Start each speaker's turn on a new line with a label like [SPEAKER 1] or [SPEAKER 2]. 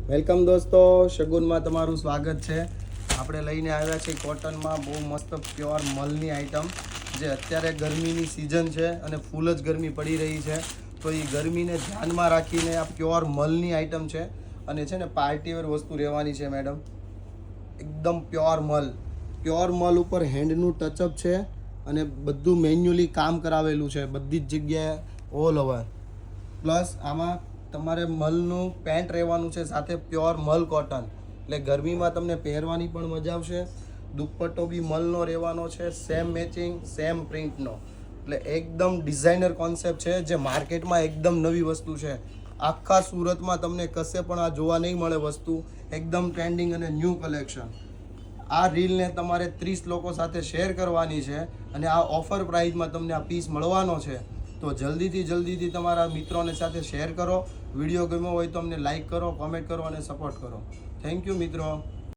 [SPEAKER 1] Welcome દોસ્તો, શગુનમાં તમારું સ્વાગત છે. આપણે લઈને આવ્યા છીએ કોટનમાં બહુ મસ્ત પ્યોર મલની આઈટમ, જે અત્યારે ગરમીની સિઝન છે અને ફૂલ જ ગરમી પડી રહી છે. તો એ ગરમીને ધ્યાનમાં રાખીને આ પ્યોર મલની આઈટમ છે અને છે ને પાર્ટીવેર વસ્તુ રહેવાની છે મેડમ. એકદમ પ્યોર મલ ઉપર હેન્ડનું ટચઅપ છે અને બધું મેન્યુઅલી કામ કરાવેલું છે બધી જ જગ્યાએ ઓલ ઓવર. પ્લસ આમાં તમારે મલનું પેન્ટ રહેવાનું છે, સાથે પ્યોર મલ કોટન, એટલે ગરમીમાં તમને પહેરવાની પણ મજા આવશે. દુપટ્ટો બી મલનો રહેવાનો છે, સેમ મેચિંગ સેમ પ્રિન્ટનો, એટલે એકદમ ડિઝાઇનર કોન્સેપ્ટ છે જે માર્કેટમાં એકદમ નવી વસ્તુ છે. આખા સુરતમાં તમને કશે પણ આ જોવા નહીં મળે વસ્તુ, એકદમ ટ્રેન્ડિંગ અને ન્યૂ કલેક્શન. આ રીલને તમારે 30 લોકો સાથે શેર કરવાની છે અને આ ઓફર પ્રાઇસમાં તમને આ પીસ મળવાનો છે. તો જલ્દીથી તમારા મિત્રોને સાથે શેર કરો. વિડીયો ગમ્યો હોય તો અમને લાઈક કરો, કોમેન્ટ કરો અને સપોર્ટ કરો. થેન્ક યુ મિત્રો.